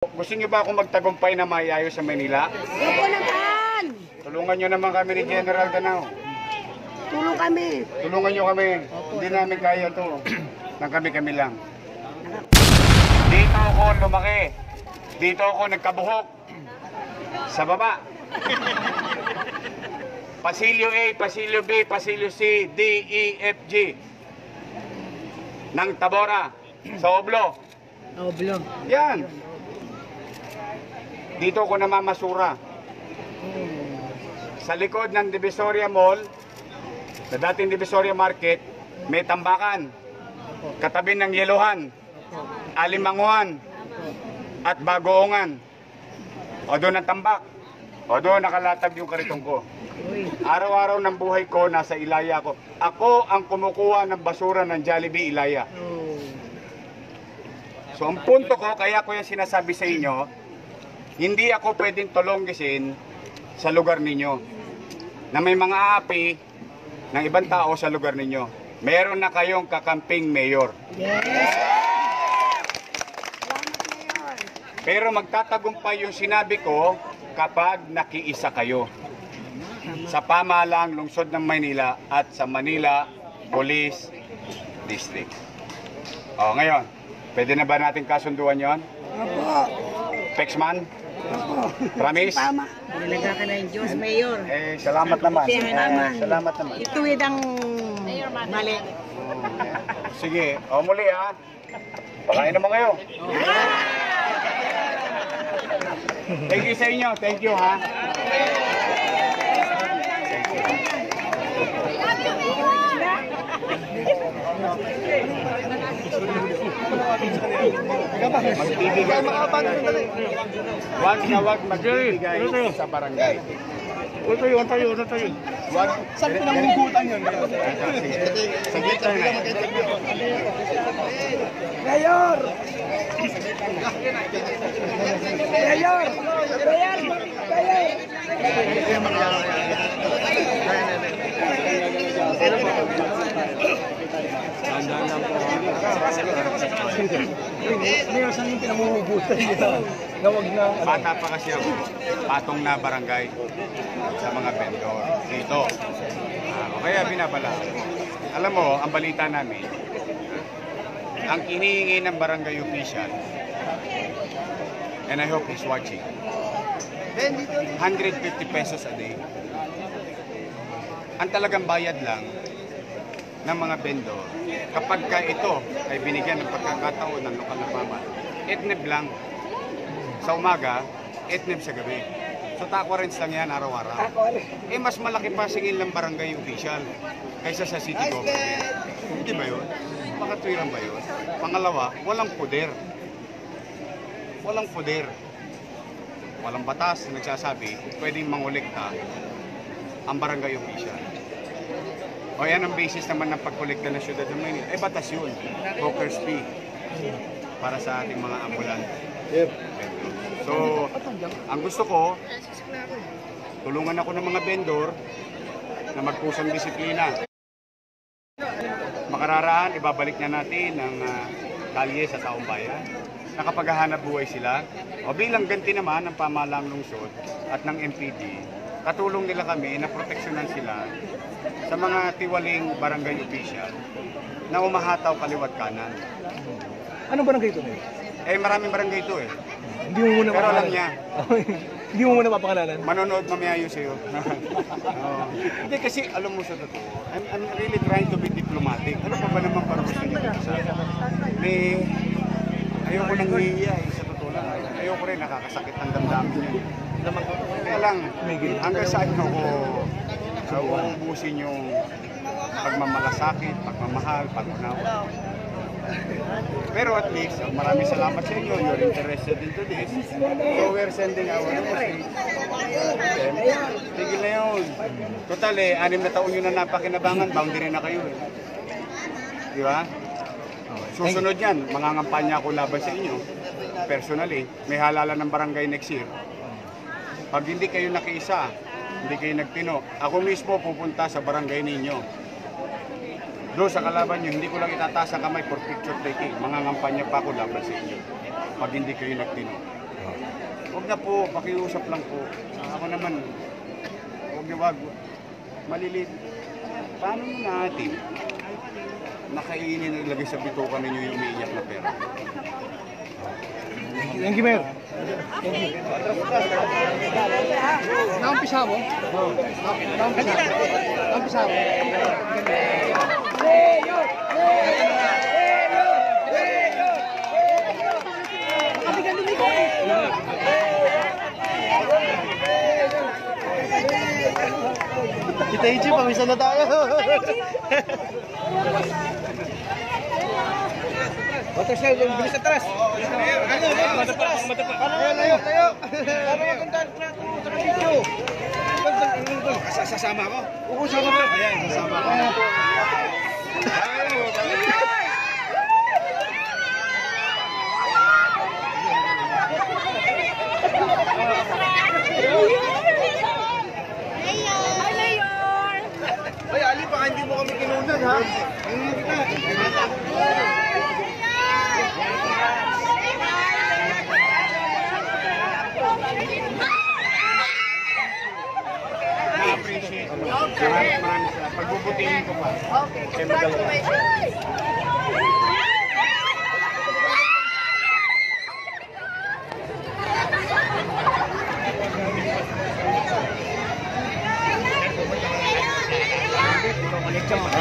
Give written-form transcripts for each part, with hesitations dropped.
Gusto niyo ba ako magtagumpay na maayos sa Manila? Opo naman! Tulungan niyo naman kami ni General Danao. Tulong kami. Tulungan niyo kami. Hindi namin kaya to. Nang kami-kami lang. Dito ako lumaki. Dito ako nagkabuhok. Sa baba. Pasilyo A, Pasilyo B, Pasilyo C, D, E, F, G. Nang Tabora. Sa Oblo. Oblo. Yan. Dito ako namamasura. Sa likod ng Divisoria Mall, sa dating Divisoria Market, may tambakan. Katabi ng Yeluhan, Alimanguhan, at Bagoongan. O doon ang tambak. O doon nakalatag yung kariton ko. Araw-araw ng buhay ko, nasa Ilaya ko. Ako ang kumukuha ng basura ng Jollibee Ilaya. So ang punto ko, kaya ko yung sinasabi sa inyo, hindi ako pwedeng tulonggisin sa lugar ninyo na may mga api ng ibang tao sa lugar ninyo. Meron na kayong kakamping mayor. Yes! Pero magtatagumpay yung sinabi ko kapag nakiisa kayo sa pamahalaang lungsod ng Maynila at sa Manila Police District. O ngayon, pwede na ba natin kasunduan yon? Opo. Pexman? Promise? Tama. Nilaga ka na yung Diyos, Mayor. Salamat naman. Salamat naman. Ituwid ang mali. Sige, muli ha. Pakain naman kayo. Thank you sa inyo. Thank you ha. Magbibigay. Huwag na huwag magbibigay sa barangay. Tayo. Huwag. Saan pinanghugutan yun? Sa gitna na. Mayor! Mayor! Mayor! Mayor! Mayor, saan yung pinanghugutan yun? Nawag na. Bata pa kasi ako, patong na barangay sa mga vendor dito. O kaya binabala. Alam mo, ang balita namin, ang hinihingi ng barangay official, and I hope he's watching, 150 pesos a day. Ang talagang bayad lang ng mga vendor, kapag ka ito ay binigyan ng pagkakataon ng lokal na paman, etneb lang sa umaga, etneb sa gabi. So taco-rents lang yan araw-araw. Mas malaki pa singil ng barangay official kaysa sa city government. Hindi ba yun? Makatwiran ba yun? Pangalawa, walang poder. Walang poder. Walang batas na nagsasabi pwedeng mangolekta ang barangay official. O yan ang basis naman ng pagkolekta ng syudad ng Maynila. Batas yun. Broker's fee para sa ating mga ambulan. So, ang gusto ko, tulungan ako ng mga vendor na magpusang disiplina. Makararaan, ibabalik na natin ang kalye sa taong bayan. Nakapaghahanap buhay sila. O bilang ganti naman ng pamahalaang lungsod at ng MPD, katulong nila kami na proteksyonan sila sa mga tiwaling barangay official na umahataw kaliwat kanan. Anong barangay ito, Mayor? Maraming barangay ito eh. Hindi mo muna Pero alam papakalalan. niya. Hindi mo muna papakalalan. Manonood mamaya yun sa'yo. Hindi kasi alam mo sa totoo, I'm really trying to be diplomatic. Ano pa ba naman para gusto niyo sa ayoko nang hihiya sa totoo lang. Ayoko rin, nakakasakit ang damdamin niyo. Kaya lang, hanggang saan nyo ko uubusin yung pagmamalasakit, pagmamahal, pag-unawa. Pero at least, maraming salamat sa inyo. You're interested into this. So we're sending our message. Tigil na yun. Total 6 na taon nyo na napakinabangan, boundary na kayo eh. Di ba? Susunod yan, mangangampanya ako laban sa inyo. Personally, may halalan ng barangay next year. Pag hindi kayo nakiisa, hindi kayo nagtino, ako mismo pupunta sa barangay ninyo. Doon sa kalaban nyo, hindi ko lang itataas ang kamay for picture taking. Mangangampanya pa ako laban sa inyo. Pag hindi kayo nagtino. Huwag na po, pakiusap lang po. Ako naman, wag. Malilit. Paano mo natin nakainin at lagay sa bituka ninyo yung umiiyak na pera? Thank you, Mayor. Naumpisa mo? Naumpisa mo? Mayor! Kita Ichi, pamisa na tayo. Batas na, bilis atras. Tayo. Sasama ako? Oo, sama ko. Ayan, sasama ako. Ay, Ali, baka hindi mo kami kinunan, ha? Na-appreciate mo. Maraming salamat. Pagbubutihin ko pa. Okay, magaling.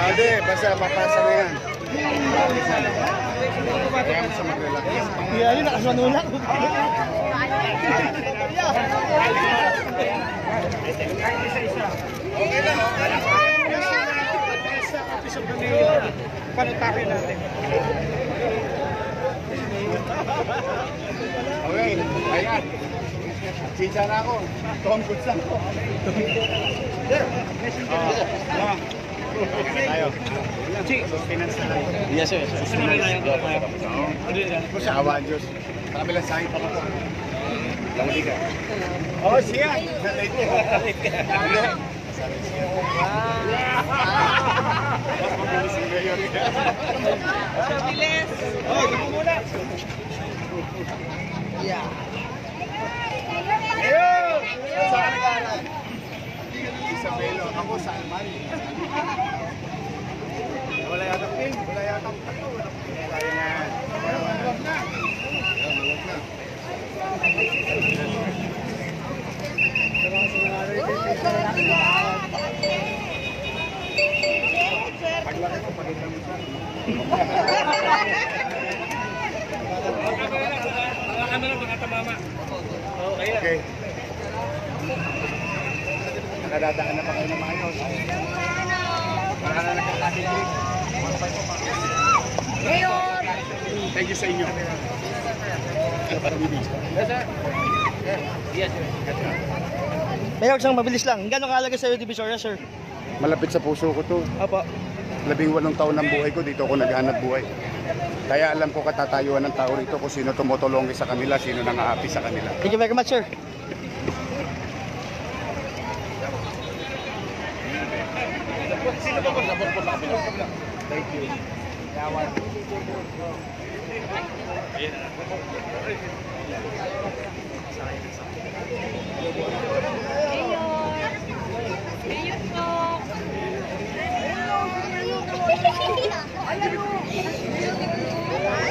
Ade, basta papasa na yan. Kaya mo sa mag-relax. Iya, yun, nakasanulak. Okay lang. Panutakin natin. Okay, ayan. Chicha na ako. Tom goods lang ako. Tayo. Sustenance na lang. Yes, sir. Sa awa Diyos. Marami lang sa'yo pa ako. Lamuli ka. Oh, siya. Hindi. Bilis. Oh, ito muna. Yeah. Ayun! Saan nag-aaral? Isabelo. Ako sa Alman. Wala yata pin. Wala yata pin. Kaya na. Maluwag na. Maluwag na. Paglaki ko, pagkita mo siya. Okay. Nakadadaan na pa kayo ng maayos. Para na nagkakasigil. Mayor! Thank you sa inyo. Mayor, isang mabilis lang. Gano'ng kahalaga sa'yo, Divisoria, sir? Malapit sa puso ko to. Opo. 18 taon ng buhay ko, dito ako naghanap buhay. Kaya alam ko katatayuan ng tao rito kung sino tumutulong sa kanila, sino nang-aapi sa kanila. Thank you very much, sir. Thank you.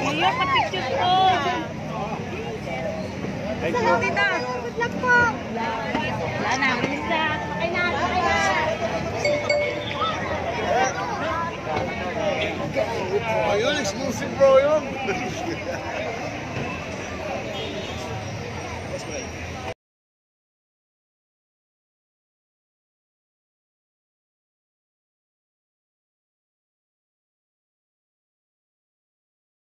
Mayor, pa-picture po! Thank you. Good luck po! Wala na, bilis na! Sakay na! Ayun, exclusive bro yun.